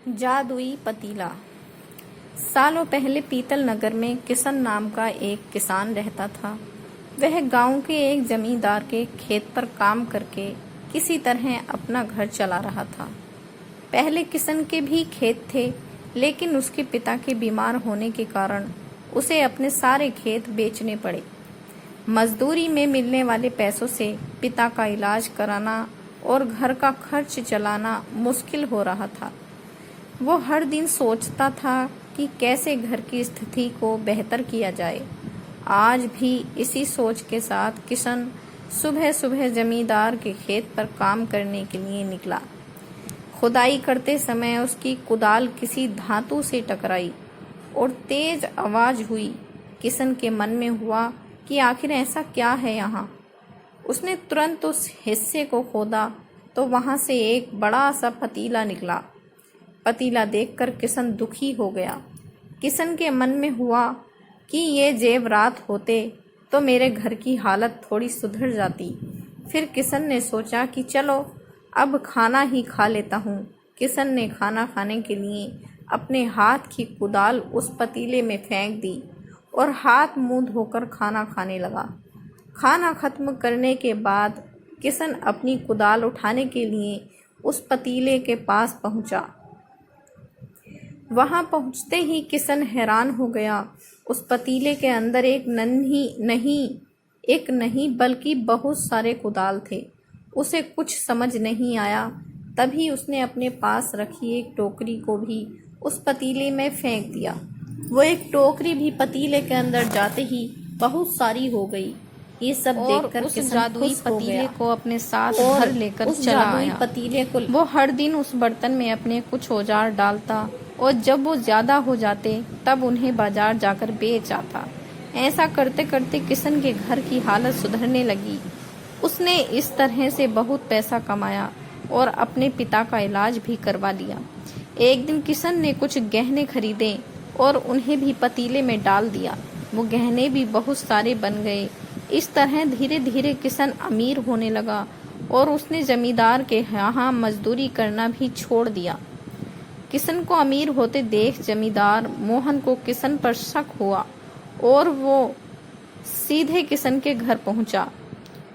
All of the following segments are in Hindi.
जादुई पतीला। सालों पहले पीतल नगर में किशन नाम का एक किसान रहता था। वह गांव के एक जमींदार के खेत पर काम करके किसी तरह अपना घर चला रहा था। पहले किशन के भी खेत थे, लेकिन उसके पिता के बीमार होने के कारण उसे अपने सारे खेत बेचने पड़े। मजदूरी में मिलने वाले पैसों से पिता का इलाज कराना और घर का खर्च चलाना मुश्किल हो रहा था। वो हर दिन सोचता था कि कैसे घर की स्थिति को बेहतर किया जाए। आज भी इसी सोच के साथ किशन सुबह सुबह जमींदार के खेत पर काम करने के लिए निकला। खुदाई करते समय उसकी कुदाल किसी धातु से टकराई और तेज आवाज हुई। किशन के मन में हुआ कि आखिर ऐसा क्या है यहाँ। उसने तुरंत उस हिस्से को खोदा तो वहां से एक बड़ा सा पतीला निकला। पतीला देखकर किशन दुखी हो गया। किशन के मन में हुआ कि ये जेवरात होते तो मेरे घर की हालत थोड़ी सुधर जाती। फिर किशन ने सोचा कि चलो अब खाना ही खा लेता हूँ। किशन ने खाना खाने के लिए अपने हाथ की कुदाल उस पतीले में फेंक दी और हाथ मुंह धोकर खाना खाने लगा। खाना खत्म करने के बाद किशन अपनी कुदाल उठाने के लिए उस पतीले के पास पहुंचा। वहां पहुंचते ही किशन हैरान हो गया। उस पतीले के अंदर एक नहीं बल्कि बहुत सारे कुदाल थे। उसे कुछ समझ नहीं आया। तभी उसने अपने पास रखी एक टोकरी को भी उस पतीले में फेंक दिया। वो एक टोकरी भी पतीले के अंदर जाते ही बहुत सारी हो गई। ये सब देखकर किशन जादुई पतीले को अपने साथ घर लेकर चला आया। पतीले को वो हर दिन उस बर्तन में अपने कुछ औजार डालता और जब वो ज्यादा हो जाते तब उन्हें बाजार जाकर बेच आता। ऐसा करते करते किशन के घर की हालत सुधरने लगी। उसने इस तरह से बहुत पैसा कमाया और अपने पिता का इलाज भी करवा लिया। एक दिन किशन ने कुछ गहने खरीदे और उन्हें भी पतीले में डाल दिया। वो गहने भी बहुत सारे बन गए। इस तरह धीरे धीरे किशन अमीर होने लगा और उसने जमींदार के यहाँ मजदूरी करना भी छोड़ दिया। किशन को अमीर होते देख जमींदार मोहन को किशन पर शक हुआ और वो सीधे किशन के घर पहुंचा।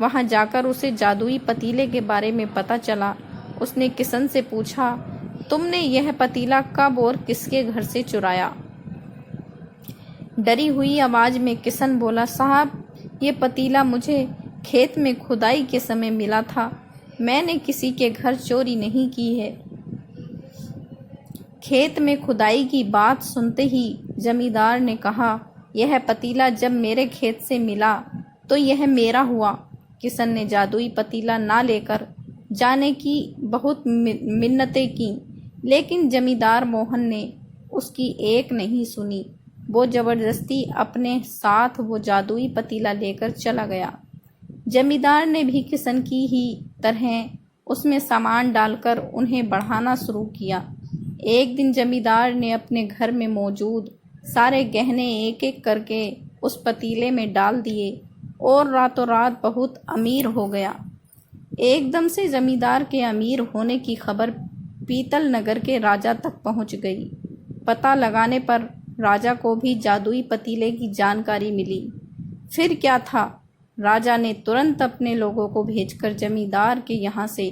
वहां जाकर उसे जादुई पतीले के बारे में पता चला। उसने किशन से पूछा, तुमने यह पतीला कब और किसके घर से चुराया? डरी हुई आवाज में किशन बोला, साहब, ये पतीला मुझे खेत में खुदाई के समय मिला था। मैंने किसी के घर चोरी नहीं की है। खेत में खुदाई की बात सुनते ही जमींदार ने कहा, यह पतीला जब मेरे खेत से मिला तो यह मेरा हुआ। किशन ने जादुई पतीला ना लेकर जाने की बहुत मिन्नतें की, लेकिन जमींदार मोहन ने उसकी एक नहीं सुनी। वो जबरदस्ती अपने साथ वो जादुई पतीला लेकर चला गया। जमींदार ने भी किशन की ही तरह उसमें सामान डालकर उन्हें बढ़ाना शुरू किया। एक दिन जमींदार ने अपने घर में मौजूद सारे गहने एक एक करके उस पतीले में डाल दिए और रातों रात बहुत अमीर हो गया। एकदम से जमींदार के अमीर होने की खबर पीतल नगर के राजा तक पहुंच गई। पता लगाने पर राजा को भी जादुई पतीले की जानकारी मिली। फिर क्या था, राजा ने तुरंत अपने लोगों को भेजकर जमींदार के यहाँ से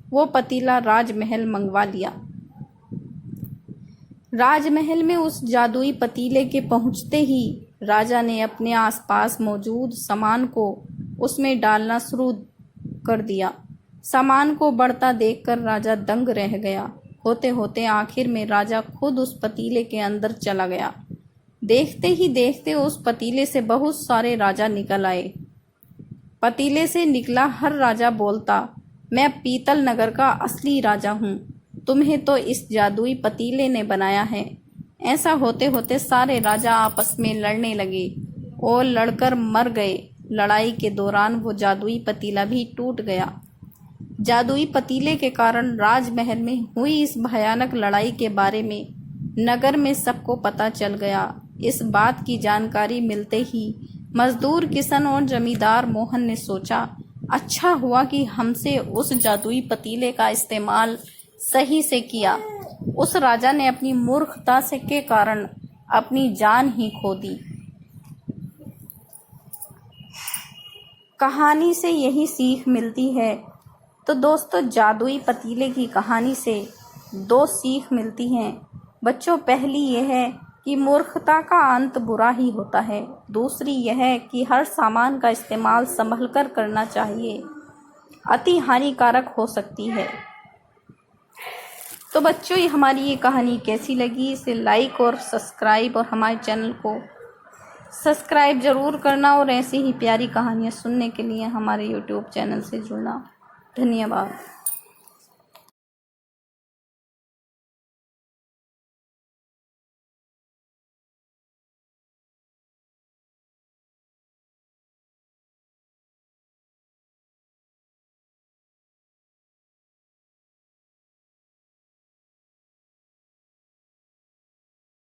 वो पतीला राजमहल मंगवा लिया। राजमहल में उस जादुई पतीले के पहुंचते ही राजा ने अपने आसपास मौजूद सामान को उसमें डालना शुरू कर दिया। सामान को बढ़ता देखकर राजा दंग रह गया। होते होते आखिर में राजा खुद उस पतीले के अंदर चला गया। देखते ही देखते उस पतीले से बहुत सारे राजा निकल आए। पतीले से निकला हर राजा बोलता, मैं पीतल नगर का असली राजा हूँ। तुम्हें तो इस जादुई पतीले ने बनाया है। ऐसा होते होते सारे राजा आपस में लड़ने लगे और लड़कर मर गए। लड़ाई के दौरान वो जादुई पतीला भी टूट गया। जादुई पतीले के कारण राजमहल में हुई इस भयानक लड़ाई के बारे में नगर में सबको पता चल गया। इस बात की जानकारी मिलते ही मजदूर किशन और जमींदार मोहन ने सोचा, अच्छा हुआ कि हमसे उस जादुई पतीले का इस्तेमाल सही से किया। उस राजा ने अपनी मूर्खता से के कारण अपनी जान ही खो दी। कहानी से यही सीख मिलती है। तो दोस्तों, जादुई पतीले की कहानी से 2 सीख मिलती हैं बच्चों। पहली यह है कि मूर्खता का अंत बुरा ही होता है। दूसरी यह है कि हर सामान का इस्तेमाल संभल कर करना चाहिए, अति हानिकारक हो सकती है। तो बच्चों, हमारी ये कहानी कैसी लगी, इसे लाइक और सब्सक्राइब और हमारे चैनल को सब्सक्राइब ज़रूर करना और ऐसी ही प्यारी कहानियाँ सुनने के लिए हमारे YouTube चैनल से जुड़ना। धन्यवाद।